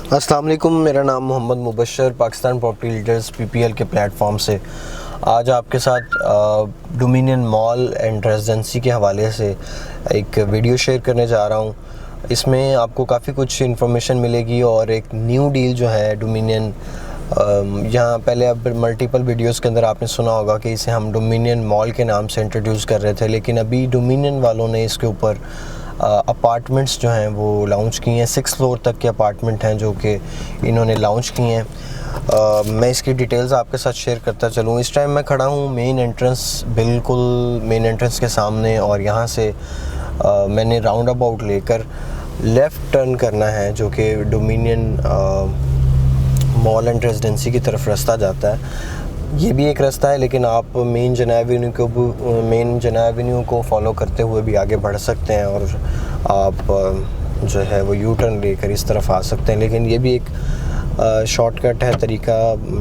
अस्सलाम वालेकुम, मेरा नाम Mohammad Mubashar, Pakistan property leaders PPL के प्लेटफॉर्म से आज आपके साथ डोमिनियन मॉल एंड रेजिडेंसी के हवाले से एक वीडियो शेयर करने जा रहा हूँ। इसमें आपको काफ़ी कुछ इन्फॉर्मेशन मिलेगी और एक न्यू डील जो है डोमिनियन, यहाँ पहले अब मल्टीपल वीडियोस के अंदर आपने सुना होगा कि इसे हम डोमिनियन मॉल के नाम से इंट्रोड्यूस कर रहे थे, लेकिन अभी डोमिनियन वालों ने इसके ऊपर अपार्टमेंट्स जो हैं वो लॉन्च किए हैं। 6 फ्लोर तक के अपार्टमेंट हैं जो कि इन्होंने लॉन्च किए हैं। मैं इसकी डिटेल्स आपके साथ शेयर करता चलूँ। इस टाइम मैं खड़ा हूँ मेन एंट्रेंस, बिल्कुल मेन एंट्रेंस के सामने, और यहाँ से मैंने राउंड अबाउट लेकर लेफ़्ट टर्न करना है जो कि डोमिनियन मॉल एंड रेजिडेंसी की तरफ रास्ता जाता है। ये भी एक रास्ता है, लेकिन आप मेन जना एवेन्यू को फॉलो करते हुए भी आगे बढ़ सकते हैं और आप जो है वो यू टर्न लेकर इस तरफ आ सकते हैं। लेकिन ये भी एक शॉर्टकट है तरीका।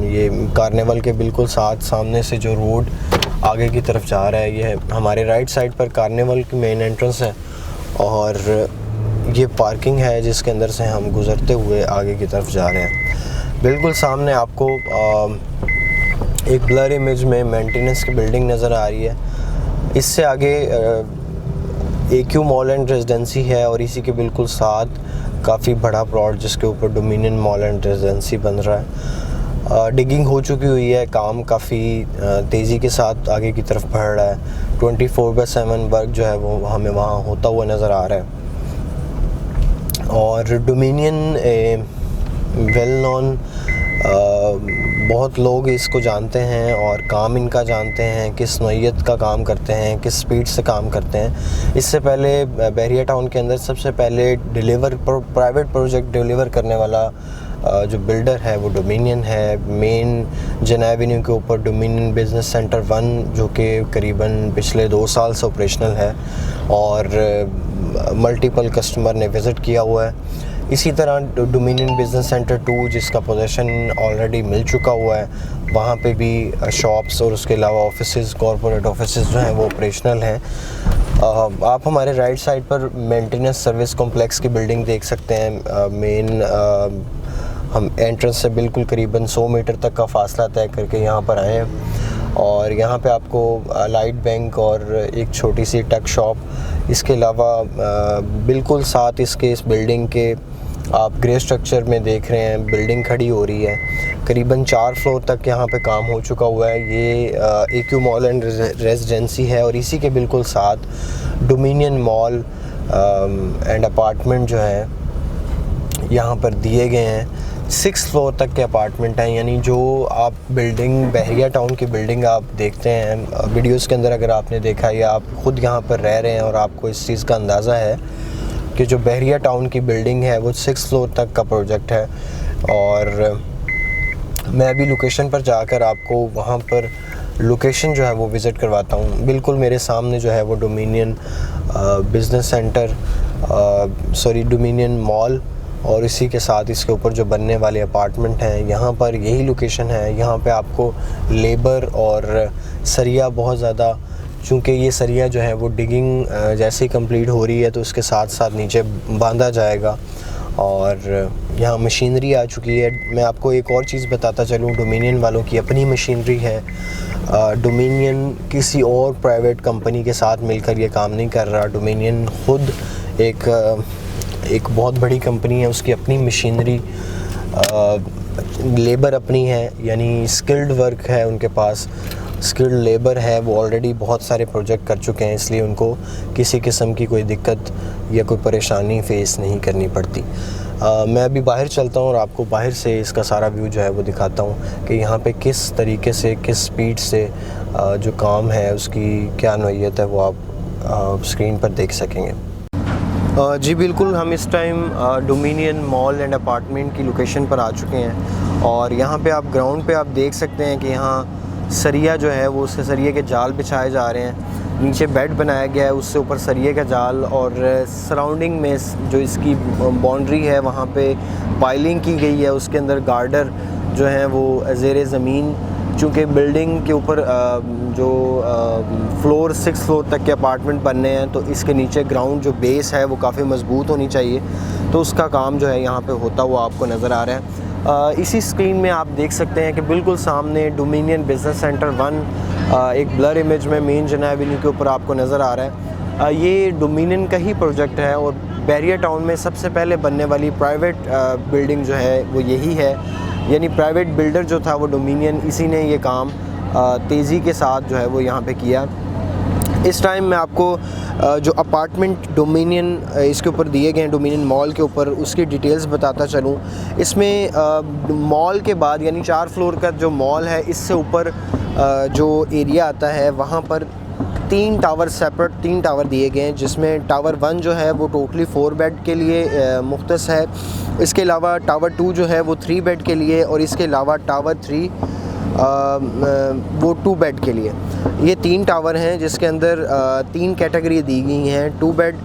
ये कार्निवल के बिल्कुल सामने से जो रोड आगे की तरफ जा रहा है, ये हमारे राइट साइड पर कार्निवल की मेन एंट्रेंस है और ये पार्किंग है जिसके अंदर से हम गुज़रते हुए आगे की तरफ जा रहे हैं। बिल्कुल सामने आपको एक ब्लर इमेज में मेंटेनेंस की बिल्डिंग नज़र आ रही है। इससे आगे AQ मॉल एंड रेजिडेंसी है और इसी के बिल्कुल साथ काफ़ी बड़ा प्लॉट जिसके ऊपर डोमिनियन मॉल एंड रेजिडेंसी बन रहा है। डिगिंग हो चुकी हुई है, काम काफ़ी तेज़ी के साथ आगे की तरफ बढ़ रहा है। 24/7 वर्क जो है वो हमें वहाँ होता हुआ नज़र आ रहा है। और डोमिनियन वेल नॉन, बहुत लोग इसको जानते हैं और काम इनका जानते हैं, किस नौइयत का काम करते हैं, किस स्पीड से काम करते हैं। इससे पहले बहरिया टाउन के अंदर सबसे पहले प्राइवेट प्रोजेक्ट डिलीवर करने वाला जो बिल्डर है वो डोमिनियन है। मेन जना एवेन्यू के ऊपर डोमिनियन बिज़नेस सेंटर 1 जो कि करीबन पिछले 2 साल से ऑपरेशनल है और मल्टीपल कस्टमर ने विज़िट किया हुआ है। इसी तरह डोमिनियन बिज़नेस सेंटर 2 जिसका पोजीशन ऑलरेडी मिल चुका हुआ है, वहाँ पे भी शॉप्स और उसके अलावा ऑफिसेज़, कॉरपोरेट ऑफिसेज़ जो हैं वो ऑपरेशनल हैं। आप हमारे राइट साइड पर मेंटेनेंस सर्विस कॉम्प्लेक्स की बिल्डिंग देख सकते हैं। मेन हम एंट्रेंस से बिल्कुल करीबन 100 मीटर तक का फासला तय करके यहाँ पर आए हैं और यहाँ पे आपको लाइट बैंक और एक छोटी सी टक शॉप, इसके अलावा बिल्कुल साथ इसके इस बिल्डिंग के आप ग्रे स्ट्रक्चर में देख रहे हैं बिल्डिंग खड़ी हो रही है। करीबन 4 फ्लोर तक यहाँ पे काम हो चुका हुआ है। ये AQ मॉल एंड रेजिडेंसी है और इसी के बिल्कुल साथ डोमिनियन मॉल एंड अपार्टमेंट जो है यहाँ पर दिए गए हैं। 6 फ्लोर तक के अपार्टमेंट हैं, यानी जो आप बिल्डिंग बहरिया टाउन की बिल्डिंग आप देखते हैं वीडियोस के अंदर, अगर आपने देखा या आप ख़ुद यहाँ पर रह रहे हैं और आपको इस चीज़ का अंदाज़ा है कि जो बहरिया टाउन की बिल्डिंग है वो 6 फ्लोर तक का प्रोजेक्ट है। और मैं अभी लोकेशन पर जाकर आपको वहाँ पर लोकेशन जो है वो विज़िट करवाता हूँ। बिल्कुल मेरे सामने जो है वो dominion business centre, dominion mall और इसी के साथ इसके ऊपर जो बनने वाले अपार्टमेंट हैं, यहाँ पर यही लोकेशन है। यहाँ पे आपको लेबर और सरिया बहुत ज़्यादा, चूँकि ये सरिया जो है वो डिगिंग जैसे ही कंप्लीट हो रही है तो उसके साथ साथ नीचे बांधा जाएगा और यहाँ मशीनरी आ चुकी है। मैं आपको एक और चीज़ बताता चलूँ, डोमिनियन वालों की अपनी मशीनरी है। डोमिनियन किसी और प्राइवेट कंपनी के साथ मिलकर ये काम नहीं कर रहा। डोमिनियन खुद एक बहुत बड़ी कंपनी है, उसकी अपनी मशीनरी, लेबर अपनी है, यानी स्किल्ड वर्क है उनके पास, स्किल्ड लेबर है। वो ऑलरेडी बहुत सारे प्रोजेक्ट कर चुके हैं, इसलिए उनको किसी किस्म की कोई दिक्कत या कोई परेशानी फेस नहीं करनी पड़ती। मैं अभी बाहर चलता हूँ और आपको बाहर से इसका सारा व्यू जो है वो दिखाता हूँ कि यहाँ पे किस तरीके से, किस स्पीड से जो काम है उसकी क्या नौइयत है वो आप स्क्रीन पर देख सकेंगे। जी बिल्कुल, हम इस time dominion mall and apartment की लोकेशन पर आ चुके हैं और यहाँ पे आप ग्राउंड पे आप देख सकते हैं कि यहाँ सरिया जो है वो उससे सरिये के जाल बिछाए जा रहे हैं। नीचे बेड बनाया गया है, उससे ऊपर सरिये का जाल और सराउंडिंग में जो इसकी बाउंड्री है वहाँ पे पाइलिंग की गई है। उसके अंदर गार्डर जो हैं वो ज़ेरे ज़मीन, चूँकि बिल्डिंग के ऊपर जो फ्लोर 6 फ्लोर तक के अपार्टमेंट बनने हैं तो इसके नीचे ग्राउंड जो बेस है वो काफ़ी मज़बूत होनी चाहिए। तो उसका काम जो है यहाँ पे होता हुआ आपको नज़र आ रहा है। इसी स्क्रीन में आप देख सकते हैं कि बिल्कुल सामने डोमिनियन बिज़नेस सेंटर 1 एक ब्लर इमेज में मेन जनाब एवेन्यू के ऊपर आपको नज़र आ रहा है। ये डोमिनियन का ही प्रोजेक्ट है और बैरियर टाउन में सबसे पहले बनने वाली प्राइवेट बिल्डिंग जो है वो यही है, यानी प्राइवेट बिल्डर जो था वो डोमिनियन, इसी ने ये काम तेज़ी के साथ जो है वो यहाँ पे किया। इस टाइम मैं आपको जो अपार्टमेंट डोमिनियन इसके ऊपर दिए गए हैं, डोमिनियन मॉल के ऊपर, उसकी डिटेल्स बताता चलूँ। इसमें मॉल के बाद यानी 4 फ्लोर का जो मॉल है, इससे ऊपर जो एरिया आता है वहाँ पर 3 टावर, सेपरेट 3 टावर दिए गए हैं, जिसमें टावर 1 जो है वो टोटली 4 बेड के लिए मुख्तस है। इसके अलावा टावर 2 जो है वो 3 बेड के लिए, और इसके अलावा टावर 3 वो 2 बेड के लिए। ये 3 टावर हैं जिसके अंदर 3 कैटेगरी दी गई हैं, 2 बेड,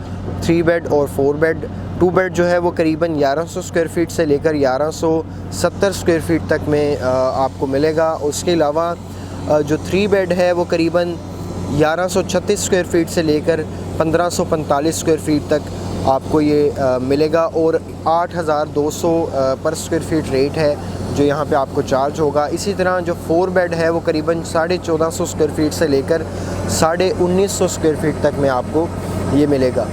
3 बेड और 4 बेड। 2 बेड जो है वो करीबन 1100 स्क्वायर फीट से लेकर 1170 स्क्वायर फीट तक में आपको मिलेगा। उसके अलावा जो 3 बेड है वो करीबन 1136 स्क्वायर फीट से लेकर 1545 स्क्वायर फीट तक आपको ये मिलेगा, और 8200 पर स्क्वायर फीट रेट है जो यहाँ पे आपको चार्ज होगा। इसी तरह जो 4 बेड है वो करीबन 1450 स्क्वायर फीट से लेकर 1950 स्क्वायर फीट तक में आपको ये मिलेगा।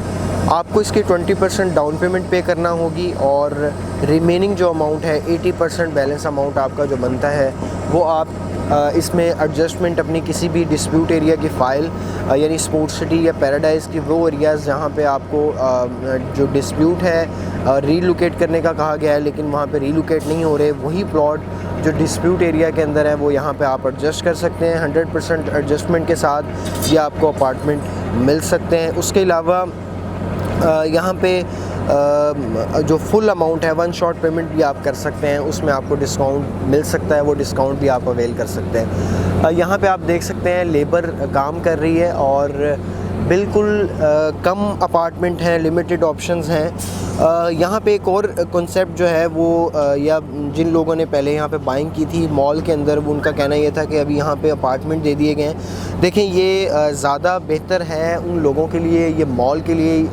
आपको इसकी 20% डाउन पेमेंट पे करना होगी, और रिमेनिंग जो अमाउंट है 80% बैलेंस अमाउंट आपका जो बनता है वो आप इसमें एडजस्टमेंट अपनी किसी भी डिस्प्यूट एरिया की फ़ाइल, यानी स्पोर्ट्स सिटी या पैराडाइज़ की वो एरियाज़ जहाँ पे आपको जो डिस्प्यूट है रीलोकेट करने का कहा गया है लेकिन वहाँ पे रीलोकेट नहीं हो रहे, वही प्लॉट जो डिस्प्यूट एरिया के अंदर है वो यहाँ पे आप एडजस्ट कर सकते हैं। 100% एडजस्टमेंट के साथ ये आपको अपार्टमेंट मिल सकते हैं। उसके अलावा यहाँ पे जो फुल अमाउंट है 1 शॉट पेमेंट भी आप कर सकते हैं, उसमें आपको डिस्काउंट मिल सकता है, वो डिस्काउंट भी आप अवेल कर सकते हैं। यहाँ पे आप देख सकते हैं लेबर काम कर रही है, और बिल्कुल कम अपार्टमेंट हैं, लिमिटेड ऑप्शंस हैं। यहाँ पे एक और कॉन्सेप्ट जो है वो या जिन लोगों ने पहले यहाँ पे बाइंग की थी मॉल के अंदर, वो उनका कहना ये था कि अभी यहाँ पे अपार्टमेंट दे दिए गए हैं। देखें, ये ज़्यादा बेहतर है उन लोगों के लिए, ये मॉल के लिए,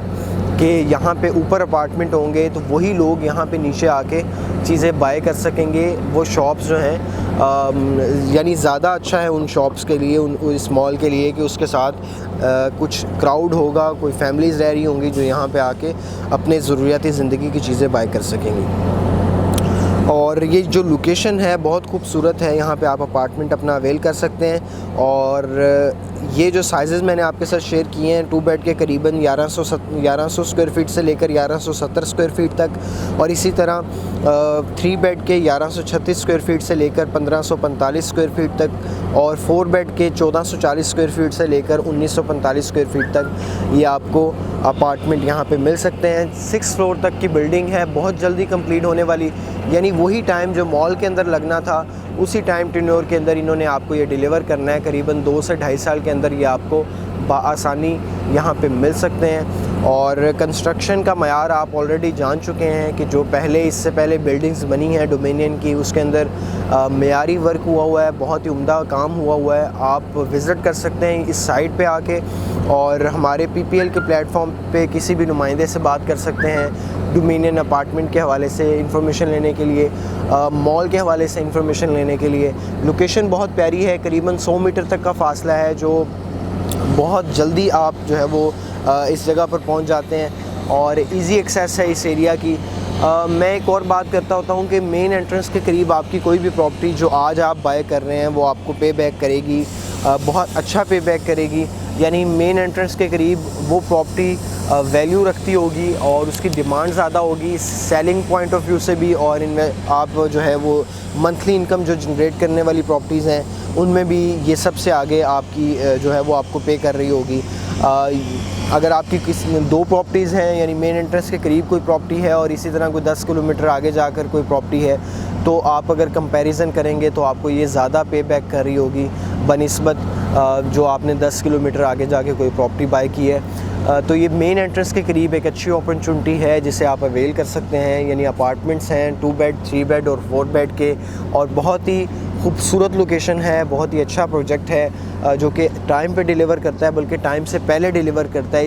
कि यहाँ पे ऊपर अपार्टमेंट होंगे तो वही लोग यहाँ पे नीचे आके चीज़ें बाय कर सकेंगे। वो शॉप्स जो हैं यानी ज़्यादा अच्छा है उन शॉप्स के लिए, इस मॉल के लिए, कि उसके साथ कुछ क्राउड होगा, कोई फैमिलीज़ रह रही होंगी जो यहाँ पे आके अपने ज़रूरियाती ज़िंदगी की चीज़ें बाय कर सकेंगी। और ये जो लोकेशन है बहुत खूबसूरत है, यहाँ पे आप अपार्टमेंट अपना अवेल कर सकते हैं। और ये जो साइज़ मैंने आपके साथ शेयर किए हैं, 2 बेड के करीबन 1100 स्क्वायर फीट से लेकर 1170 स्क्वायर फीट तक, और इसी तरह 3 बेड के 1136 स्क्वायर फीट से लेकर 1545 स्क्वायर फीट तक, और 4 बेड के 1440 स्क्वायर फीट से लेकर 1945 स्क्वायर फीट तक ये आपको अपार्टमेंट यहाँ पे मिल सकते हैं। 6 फ्लोर तक की बिल्डिंग है, बहुत जल्दी कंप्लीट होने वाली, यानी वही टाइम जो मॉल के अंदर लगना था उसी टाइम टेन्योर के अंदर इन्होंने आपको ये डिलीवर करना है। करीबन 2 से 2.5 साल के अंदर ये आपको बआसानी यहाँ पे मिल सकते हैं। और कंस्ट्रक्शन का मयार आप ऑलरेडी जान चुके हैं कि जो पहले, इससे पहले बिल्डिंग्स बनी हैं डोमिनियन की, उसके अंदर मयारी वर्क हुआ है, बहुत ही उम्दा काम हुआ है। आप विज़िट कर सकते हैं इस साइट पे आके, और हमारे PPL के प्लेटफॉर्म पे किसी भी नुमाइंदे से बात कर सकते हैं डोमिनियन अपार्टमेंट के हवाले से इंफॉर्मेशन लेने के लिए, मॉल के हवाले से इंफॉर्मेशन लेने के लिए। लोकेशन बहुत प्यारी है, करीबन 100 मीटर तक का फासला है, जो बहुत जल्दी आप जो है वो इस जगह पर पहुंच जाते हैं, और इजी एक्सेस है इस एरिया की। मैं एक और बात करता होता हूं कि मेन एंट्रेंस के करीब आपकी कोई भी प्रॉपर्टी जो आज आप बाय कर रहे हैं वो आपको पे बैक करेगी, बहुत अच्छा पे बैक करेगी। यानी मेन एंट्रेंस के करीब वो प्रॉपर्टी वैल्यू रखती होगी और उसकी डिमांड ज़्यादा होगी सेलिंग पॉइंट ऑफ व्यू से भी, और इनमें आप जो है वो मंथली इनकम जो जनरेट करने वाली प्रॉपर्टीज़ हैं उनमें भी ये सबसे आगे आपकी जो है वो आपको पे कर रही होगी। अगर आपकी किसी 2 प्रॉपर्टीज़ हैं, यानी मेन एंट्रेंस के करीब कोई प्रॉपर्टी है और इसी तरह कोई 10 किलोमीटर आगे जाकर कोई प्रॉपर्टी है, तो आप अगर कंपैरिजन करेंगे तो आपको ये ज़्यादा पे बैक कर रही होगी बनिस्बत जो आपने 10 किलोमीटर आगे जाके कोई प्रॉपर्टी बाय की है। तो ये मेन एंट्रेंस के करीब एक अच्छी अपॉर्चुनिटी है जिसे आप अवेल कर सकते हैं। यानी अपार्टमेंट्स हैं 2 बेड, 3 बेड और 4 बेड के, और बहुत ही खूबसूरत लोकेशन है, बहुत ही अच्छा प्रोजेक्ट है जो कि टाइम पे डिलीवर करता है, बल्कि टाइम से पहले डिलीवर करता है।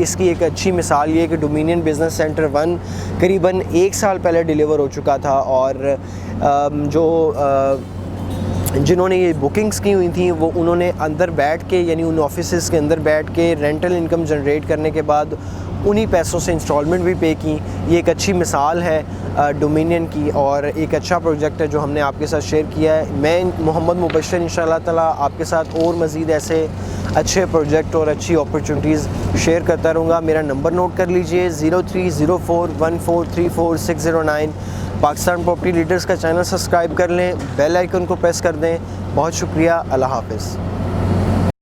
इसकी एक अच्छी मिसाल ये है कि डोमिनियन बिज़नेस सेंटर 1 करीबन 1 साल पहले डिलीवर हो चुका था, और जिन्होंने ये बुकिंग्स की हुई थी वो उन्होंने अंदर बैठ के, यानी उन ऑफिसेस के अंदर बैठ के रेंटल इनकम जनरेट करने के बाद उन्हीं पैसों से इंस्टॉलमेंट भी पे की। ये एक अच्छी मिसाल है डोमिनियन की, और एक अच्छा प्रोजेक्ट है जो हमने आपके साथ शेयर किया है। मैं मोहम्मद मुबशर इंशाअल्लाह ताला आपके साथ और मज़ीद ऐसे अच्छे प्रोजेक्ट और अच्छी अपॉर्चुनिटीज़ शेयर करता रहूँगा। मेरा नंबर नोट कर लीजिए 030414340609। पाकिस्तान प्रॉपर्टी लीडर्स का चैनल सब्सक्राइब कर लें, बेल आइकन को प्रेस कर दें। बहुत शुक्रिया, अल्लाह हाफ़िज़।